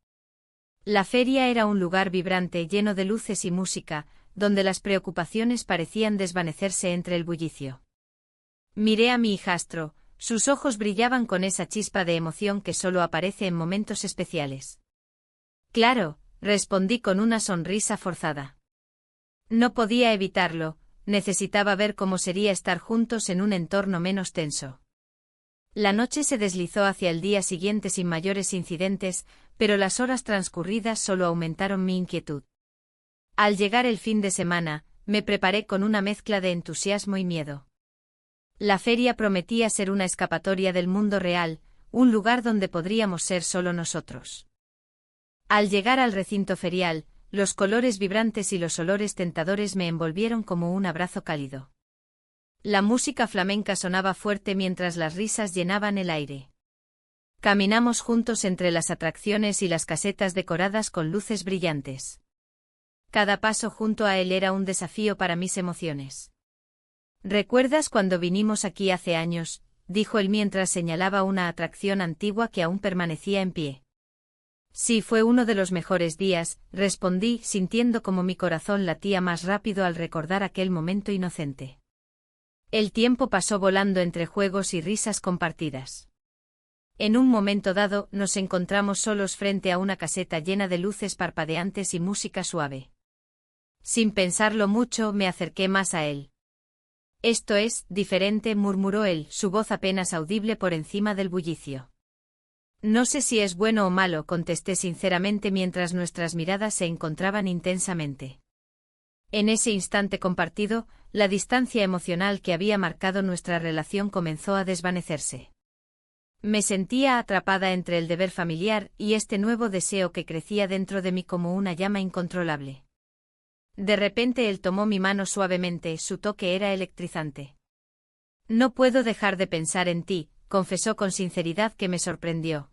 La feria era un lugar vibrante lleno de luces y música, donde las preocupaciones parecían desvanecerse entre el bullicio. Miré a mi hijastro, sus ojos brillaban con esa chispa de emoción que solo aparece en momentos especiales. Claro, respondí con una sonrisa forzada. No podía evitarlo, necesitaba ver cómo sería estar juntos en un entorno menos tenso. La noche se deslizó hacia el día siguiente sin mayores incidentes, pero las horas transcurridas solo aumentaron mi inquietud. Al llegar el fin de semana, me preparé con una mezcla de entusiasmo y miedo. La feria prometía ser una escapatoria del mundo real, un lugar donde podríamos ser solo nosotros. Al llegar al recinto ferial, los colores vibrantes y los olores tentadores me envolvieron como un abrazo cálido. La música flamenca sonaba fuerte mientras las risas llenaban el aire. Caminamos juntos entre las atracciones y las casetas decoradas con luces brillantes. Cada paso junto a él era un desafío para mis emociones. ¿Recuerdas cuando vinimos aquí hace años?, dijo él mientras señalaba una atracción antigua que aún permanecía en pie. Sí, fue uno de los mejores días, respondí, sintiendo como mi corazón latía más rápido al recordar aquel momento inocente. El tiempo pasó volando entre juegos y risas compartidas. En un momento dado, nos encontramos solos frente a una caseta llena de luces parpadeantes y música suave. Sin pensarlo mucho, me acerqué más a él. Esto es diferente, murmuró él, su voz apenas audible por encima del bullicio. No sé si es bueno o malo, contesté sinceramente mientras nuestras miradas se encontraban intensamente. En ese instante compartido, la distancia emocional que había marcado nuestra relación comenzó a desvanecerse. Me sentía atrapada entre el deber familiar y este nuevo deseo que crecía dentro de mí como una llama incontrolable. De repente él tomó mi mano suavemente, su toque era electrizante. No puedo dejar de pensar en ti, confesó con sinceridad que me sorprendió.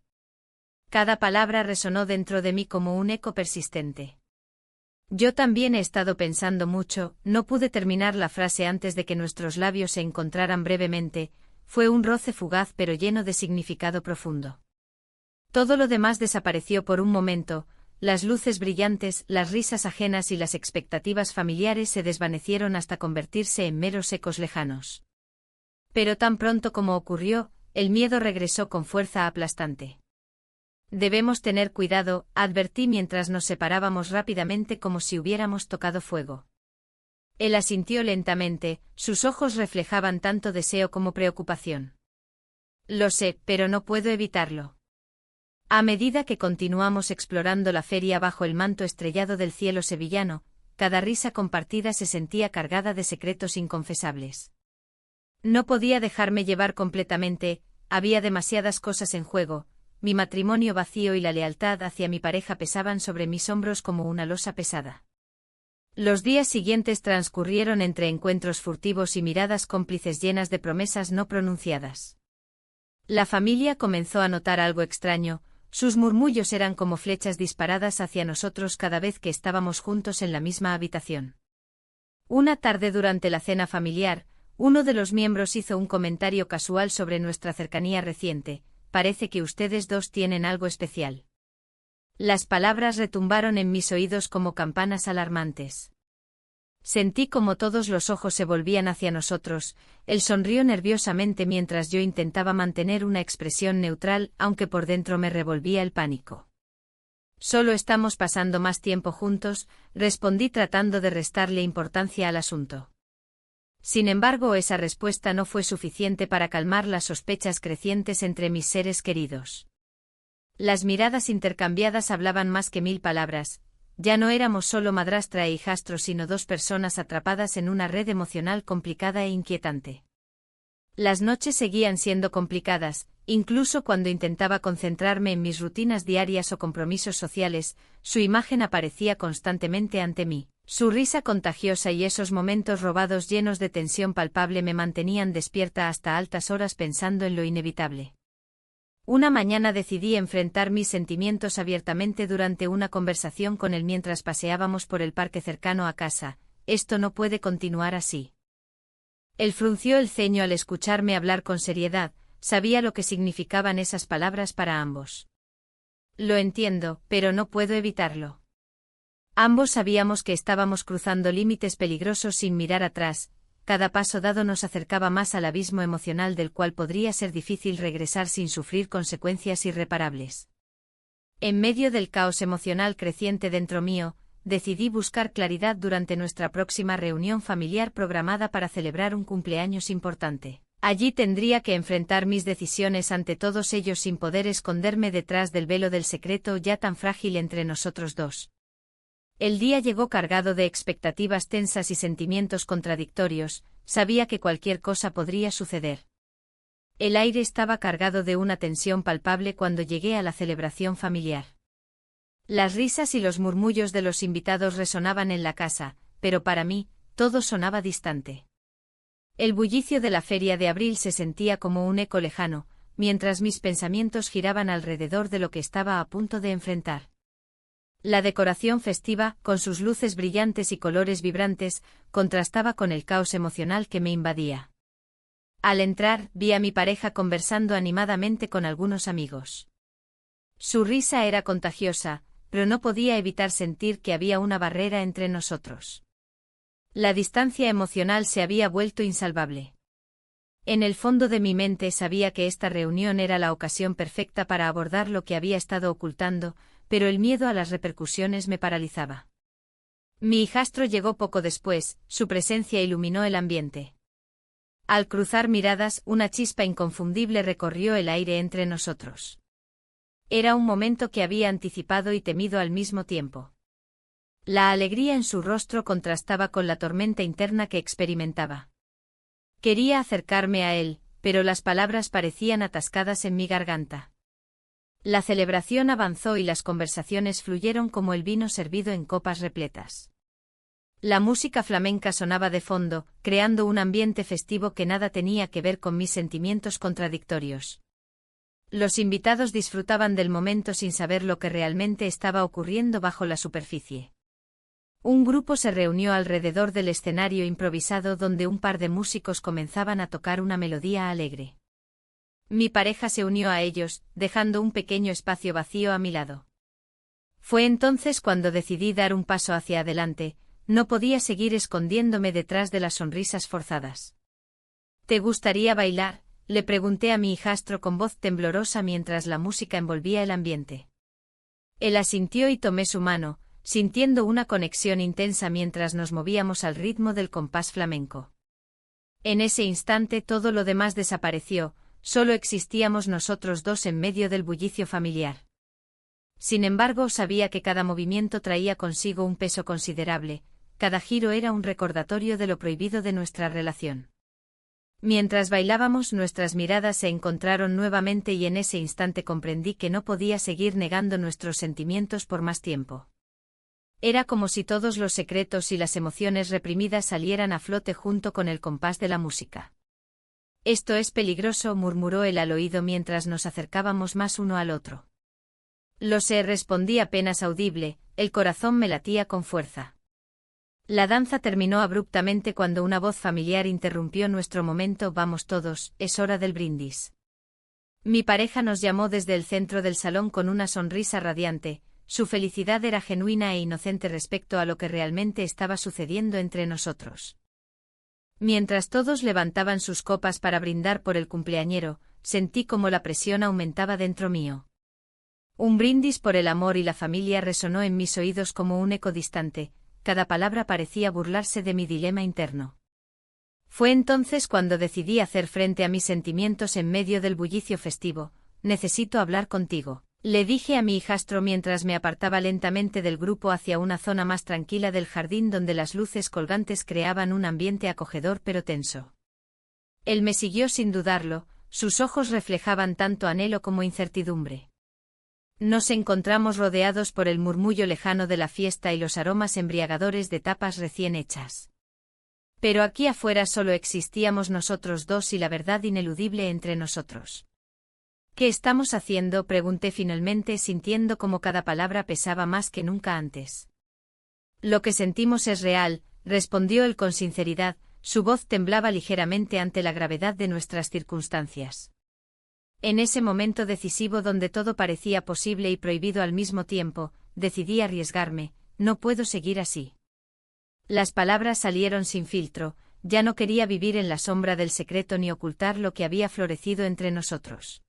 Cada palabra resonó dentro de mí como un eco persistente. Yo también he estado pensando mucho, no pude terminar la frase antes de que nuestros labios se encontraran brevemente, fue un roce fugaz pero lleno de significado profundo. Todo lo demás desapareció por un momento, las luces brillantes, las risas ajenas y las expectativas familiares se desvanecieron hasta convertirse en meros ecos lejanos. Pero tan pronto como ocurrió, el miedo regresó con fuerza aplastante. Debemos tener cuidado, advertí mientras nos separábamos rápidamente como si hubiéramos tocado fuego. Él asintió lentamente, sus ojos reflejaban tanto deseo como preocupación. Lo sé, pero no puedo evitarlo. A medida que continuamos explorando la feria bajo el manto estrellado del cielo sevillano, cada risa compartida se sentía cargada de secretos inconfesables. No podía dejarme llevar completamente, había demasiadas cosas en juego, mi matrimonio vacío y la lealtad hacia mi pareja pesaban sobre mis hombros como una losa pesada. Los días siguientes transcurrieron entre encuentros furtivos y miradas cómplices llenas de promesas no pronunciadas. La familia comenzó a notar algo extraño, sus murmullos eran como flechas disparadas hacia nosotros cada vez que estábamos juntos en la misma habitación. Una tarde durante la cena familiar, uno de los miembros hizo un comentario casual sobre nuestra cercanía reciente, parece que ustedes dos tienen algo especial. Las palabras retumbaron en mis oídos como campanas alarmantes. Sentí como todos los ojos se volvían hacia nosotros, él sonrió nerviosamente mientras yo intentaba mantener una expresión neutral, aunque por dentro me revolvía el pánico. Solo estamos pasando más tiempo juntos, respondí tratando de restarle importancia al asunto. Sin embargo, esa respuesta no fue suficiente para calmar las sospechas crecientes entre mis seres queridos. Las miradas intercambiadas hablaban más que 1000 palabras. Ya no éramos solo madrastra e hijastro, sino dos personas atrapadas en una red emocional complicada e inquietante. Las noches seguían siendo complicadas, incluso cuando intentaba concentrarme en mis rutinas diarias o compromisos sociales, su imagen aparecía constantemente ante mí. Su risa contagiosa y esos momentos robados llenos de tensión palpable me mantenían despierta hasta altas horas pensando en lo inevitable. Una mañana decidí enfrentar mis sentimientos abiertamente durante una conversación con él mientras paseábamos por el parque cercano a casa. Esto no puede continuar así. Él frunció el ceño al escucharme hablar con seriedad, sabía lo que significaban esas palabras para ambos. Lo entiendo, pero no puedo evitarlo. Ambos sabíamos que estábamos cruzando límites peligrosos sin mirar atrás, cada paso dado nos acercaba más al abismo emocional del cual podría ser difícil regresar sin sufrir consecuencias irreparables. En medio del caos emocional creciente dentro mío, decidí buscar claridad durante nuestra próxima reunión familiar programada para celebrar un cumpleaños importante. Allí tendría que enfrentar mis decisiones ante todos ellos sin poder esconderme detrás del velo del secreto ya tan frágil entre nosotros dos. El día llegó cargado de expectativas tensas y sentimientos contradictorios, sabía que cualquier cosa podría suceder. El aire estaba cargado de una tensión palpable cuando llegué a la celebración familiar. Las risas y los murmullos de los invitados resonaban en la casa, pero para mí, todo sonaba distante. El bullicio de la feria de abril se sentía como un eco lejano, mientras mis pensamientos giraban alrededor de lo que estaba a punto de enfrentar. La decoración festiva, con sus luces brillantes y colores vibrantes, contrastaba con el caos emocional que me invadía. Al entrar, vi a mi pareja conversando animadamente con algunos amigos. Su risa era contagiosa, pero no podía evitar sentir que había una barrera entre nosotros. La distancia emocional se había vuelto insalvable. En el fondo de mi mente sabía que esta reunión era la ocasión perfecta para abordar lo que había estado ocultando, pero el miedo a las repercusiones me paralizaba. Mi hijastro llegó poco después, su presencia iluminó el ambiente. Al cruzar miradas, una chispa inconfundible recorrió el aire entre nosotros. Era un momento que había anticipado y temido al mismo tiempo. La alegría en su rostro contrastaba con la tormenta interna que experimentaba. Quería acercarme a él, pero las palabras parecían atascadas en mi garganta. La celebración avanzó y las conversaciones fluyeron como el vino servido en copas repletas. La música flamenca sonaba de fondo, creando un ambiente festivo que nada tenía que ver con mis sentimientos contradictorios. Los invitados disfrutaban del momento sin saber lo que realmente estaba ocurriendo bajo la superficie. Un grupo se reunió alrededor del escenario improvisado donde un par de músicos comenzaban a tocar una melodía alegre. Mi pareja se unió a ellos, dejando un pequeño espacio vacío a mi lado. Fue entonces cuando decidí dar un paso hacia adelante, no podía seguir escondiéndome detrás de las sonrisas forzadas. ¿Te gustaría bailar?, le pregunté a mi hijastro con voz temblorosa mientras la música envolvía el ambiente. Él asintió y tomé su mano, sintiendo una conexión intensa mientras nos movíamos al ritmo del compás flamenco. En ese instante todo lo demás desapareció, solo existíamos nosotros dos en medio del bullicio familiar. Sin embargo, sabía que cada movimiento traía consigo un peso considerable, cada giro era un recordatorio de lo prohibido de nuestra relación. Mientras bailábamos, nuestras miradas se encontraron nuevamente y en ese instante comprendí que no podía seguir negando nuestros sentimientos por más tiempo. Era como si todos los secretos y las emociones reprimidas salieran a flote junto con el compás de la música. Esto es peligroso, murmuró él al oído mientras nos acercábamos más uno al otro. Lo sé, respondí apenas audible, el corazón me latía con fuerza. La danza terminó abruptamente cuando una voz familiar interrumpió nuestro momento. Vamos todos, es hora del brindis. Mi pareja nos llamó desde el centro del salón con una sonrisa radiante, su felicidad era genuina e inocente respecto a lo que realmente estaba sucediendo entre nosotros. Mientras todos levantaban sus copas para brindar por el cumpleañero, sentí como la presión aumentaba dentro mío. Un brindis por el amor y la familia resonó en mis oídos como un eco distante, cada palabra parecía burlarse de mi dilema interno. Fue entonces cuando decidí hacer frente a mis sentimientos en medio del bullicio festivo. Necesito hablar contigo, le dije a mi hijastro mientras me apartaba lentamente del grupo hacia una zona más tranquila del jardín donde las luces colgantes creaban un ambiente acogedor pero tenso. Él me siguió sin dudarlo, sus ojos reflejaban tanto anhelo como incertidumbre. Nos encontramos rodeados por el murmullo lejano de la fiesta y los aromas embriagadores de tapas recién hechas. Pero aquí afuera solo existíamos nosotros dos y la verdad ineludible entre nosotros. ¿Qué estamos haciendo?, pregunté finalmente sintiendo como cada palabra pesaba más que nunca antes. Lo que sentimos es real, respondió él con sinceridad, su voz temblaba ligeramente ante la gravedad de nuestras circunstancias. En ese momento decisivo donde todo parecía posible y prohibido al mismo tiempo, decidí arriesgarme. No puedo seguir así. Las palabras salieron sin filtro. Ya no quería vivir en la sombra del secreto ni ocultar lo que había florecido entre nosotros.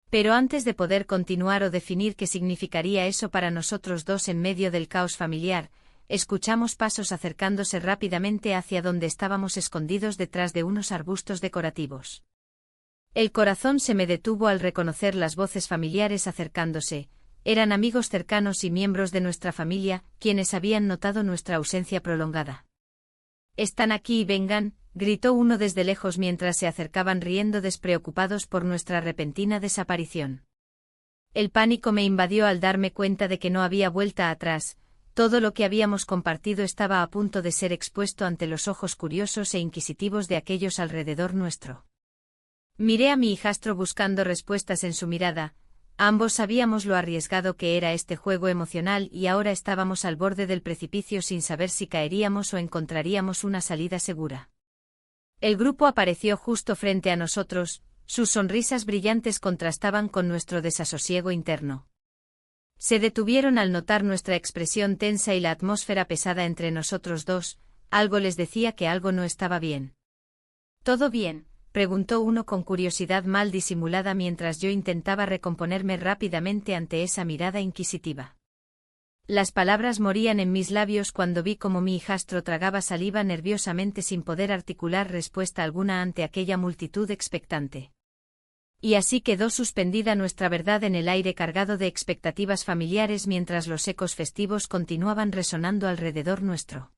Pero antes de poder continuar o definir qué significaría eso para nosotros dos en medio del caos familiar, escuchamos pasos acercándose rápidamente hacia donde estábamos escondidos detrás de unos arbustos decorativos. El corazón se me detuvo al reconocer las voces familiares acercándose. Eran amigos cercanos y miembros de nuestra familia, quienes habían notado nuestra ausencia prolongada. «Están aquí y vengan», gritó uno desde lejos mientras se acercaban riendo despreocupados por nuestra repentina desaparición. El pánico me invadió al darme cuenta de que no había vuelta atrás. Todo lo que habíamos compartido estaba a punto de ser expuesto ante los ojos curiosos e inquisitivos de aquellos alrededor nuestro. Miré a mi hijastro buscando respuestas en su mirada. Ambos sabíamos lo arriesgado que era este juego emocional y ahora estábamos al borde del precipicio sin saber si caeríamos o encontraríamos una salida segura. El grupo apareció justo frente a nosotros, sus sonrisas brillantes contrastaban con nuestro desasosiego interno. Se detuvieron al notar nuestra expresión tensa y la atmósfera pesada entre nosotros dos. Algo les decía que algo no estaba bien. «¿Todo bien?», preguntó uno con curiosidad mal disimulada mientras yo intentaba recomponerme rápidamente ante esa mirada inquisitiva. Las palabras morían en mis labios cuando vi cómo mi hijastro tragaba saliva nerviosamente sin poder articular respuesta alguna ante aquella multitud expectante. Y así quedó suspendida nuestra verdad en el aire cargado de expectativas familiares mientras los ecos festivos continuaban resonando alrededor nuestro.